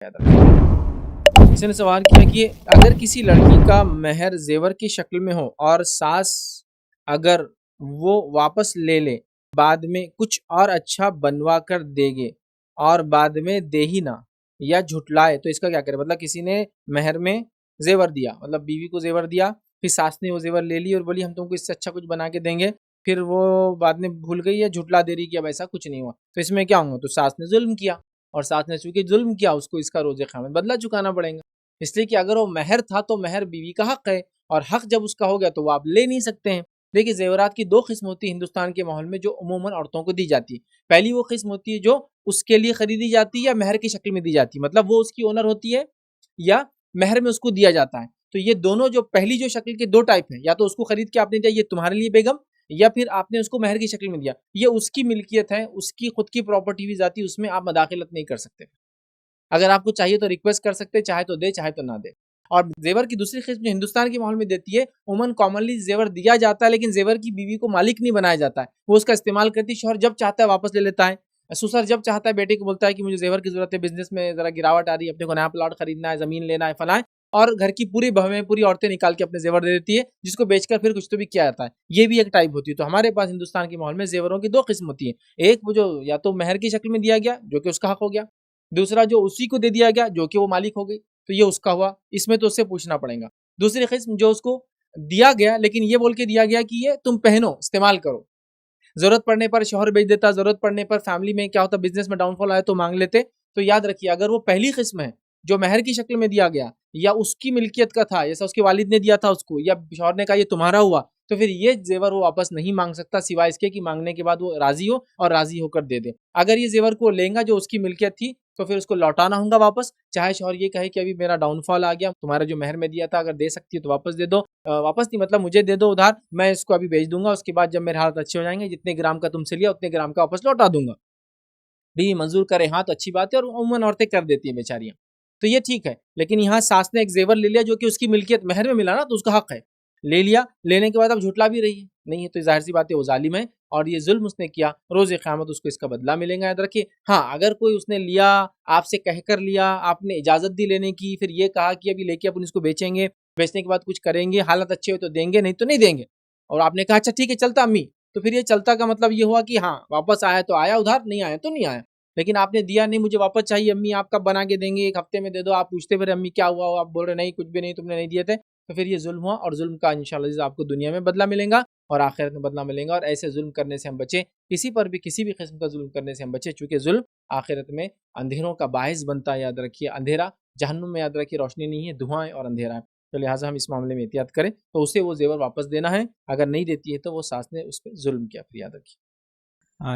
याद रखें। किसी ने सवाल किया कि अगर किसी लड़की का मेहर जेवर की शक्ल में हो और सास अगर वो वापस ले ले, बाद में कुछ और अच्छा बनवा कर देगे और बाद में दे ही ना या झुटलाए, तो इसका क्या करें? मतलब किसी ने मेहर में जेवर दिया, मतलब बीवी को जेवर दिया, फिर सास ने वो जेवर ले ली और बोली हम तुमको इससे अच्छा कुछ बना के देंगे, फिर वो बाद में भूल गई या झुटला दे रही कि अब ऐसा कुछ नहीं हुआ, तो इसमें क्या होगा? तो सास ने जुल्म किया, और सास ने चूंकि जुल्म किया उसको इसका रोजे क़यामत बदला चुकाना पड़ेगा। इसलिए कि अगर वो मेहर था तो मेहर बीवी का हक है, और हक जब उसका हो गया तो वो आप ले नहीं सकते हैं। देखिए, जेवरात की दो किस्म होती है हिंदुस्तान के माहौल में जो अमूमन औरतों को दी जाती है। पहली वो किस्म होती है जो उसके लिए खरीदी जाती है या मेहर की शक्ल में दी जाती है, मतलब वो उसकी ओनर होती है या मेहर में उसको दिया जाता है। तो ये दोनों जो पहली जो शक्ल के दो टाइप है, या तो उसको खरीद के आपने दिया ये तुम्हारे लिए बेगम, या फिर आपने उसको मेहर की शक्ल में दिया, ये उसकी मिल्कियत है, उसकी खुद की प्रॉपर्टी भी जाती है, उसमें आप मदाखलत नहीं कर सकते। अगर आपको चाहिए तो रिक्वेस्ट कर सकते हैं, चाहे तो दे चाहे तो ना दे। और जेवर की दूसरी किस्म जो हिंदुस्तान के माहौल में देती है, उमन कॉमनली जेवर दिया जाता है, लेकिन जेवर की बीवी को मालिक नहीं बनाया जाता है, वो उसका इस्तेमाल करती है। शौहर जब चाहता है वापस ले लेता है, ससुर जब चाहता है बेटे को बोलता है कि मुझे जेवर की जरूरत है, बिजनेस में जरा गिरावट आ रही है, अपने को नया प्लॉट खरीदना है, जमीन लेना है, फलाएं, और घर की पूरी बहवें पूरी औरतें निकाल के अपने जेवर दे देती है, जिसको बेचकर फिर कुछ तो भी किया जाता है। ये भी एक टाइप होती है। तो हमारे पास हिंदुस्तान के माहौल में जेवरों की दो किस्म होती है, एक वो जो या तो मेहर की शक्ल में दिया गया जो कि उसका हक हो गया, दूसरा जो उसी को दे दिया गया जो कि वो मालिक हो गई, तो ये उसका हुआ, इसमें तो उससे पूछना पड़ेगा। दूसरी किस्म जो उसको दिया गया लेकिन ये बोल के दिया गया कि ये तुम पहनो, इस्तेमाल करो, जरूरत पड़ने पर शौहर बेच देता, जरूरत पड़ने पर फैमिली में क्या होता, बिजनेस में डाउनफॉल आए तो मांग लेते। तो याद रखिए, अगर वो पहली किस्म है जो मेहर की शक्ल में दिया गया या उसकी मिल्कियत का था, जैसा उसके वालिद ने दिया था उसको, या शौहर ने कहा ये तुम्हारा हुआ, तो फिर ये जेवर वो वापस नहीं मांग सकता, सिवाय इसके कि मांगने के बाद वो राजी हो और राजी होकर दे दे। अगर ये जेवर को लेगा जो उसकी मिल्कियत थी, तो फिर उसको लौटाना होगा वापस, चाहे शौहर ये कहे कि अभी मेरा डाउनफॉल आ गया, तुम्हारा जो मेहर में दिया था अगर दे सकती है तो वापस दे दो, वापस नहीं मतलब मुझे दे दो उधार, मैं इसको अभी बेच दूंगा, उसके बाद जब मेरे हालात अच्छे हो जाएंगे जितने ग्राम का तुमसे लिया उतने ग्राम का वापस लौटा दूंगा। बीवी मंजूर करे हाँ तो अच्छी बात है, और उम्मन औरतें कर देती हैं बेचारियां, तो ये ठीक है। लेकिन यहाँ सास ने एक जेवर ले लिया जो कि उसकी मिल्कियत मेहर में मिला ना, तो उसका हक है, ले लिया, लेने के बाद अब झुटला भी रही है, नहीं है तो जाहिर सी बात है वो जालिम है, और ये जुल्म उसने किया, रोज़े क़यामत उसको इसका बदला मिलेगा, याद रखिए। हाँ, अगर कोई उसने लिया, आपसे कह कर लिया, आपने इजाज़त दी लेने की, फिर ये कहा कि अभी लेके अपन इसको बेचेंगे, बेचने के बाद कुछ करेंगे, हालत अच्छे हो तो देंगे, नहीं तो नहीं देंगे, और आपने कहा अच्छा ठीक है चलता अम्मी, तो फिर ये चलता का मतलब ये हुआ कि हाँ वापस आया तो आया उधार, नहीं आया तो नहीं आया। लेकिन आपने दिया नहीं, मुझे वापस चाहिए अम्मी, आप कब बना के देंगे, एक हफ्ते में दे दो, आप पूछते फिर अम्मी क्या हुआ, आप बोल रहे नहीं कुछ भी नहीं, तुमने नहीं दिए थे, तो फिर ये जुल्म हुआ, और जुल्म का इंशाल्लाह आपको दुनिया में बदला मिलेगा और आखिरत में बदला मिलेगा। और ऐसे जुल्म करने से हम बचे, किसी पर भी किसी भी किस्म का जुल्म करने से हम बचे, चूंकि जुल्म आखिरत में अंधेरों का बायस बनता है, याद रखिए। अंधेरा जहन्नुम में, याद रखिए, रोशनी नहीं है, धुआं है और अंधेरा है, तो लिहाजा हम इस मामले में एहतियात करें, तो उसे वो जेवर वापस देना है, अगर नहीं देती है तो वो सास ने उस पर जुल्म किया, फिर याद रखिए।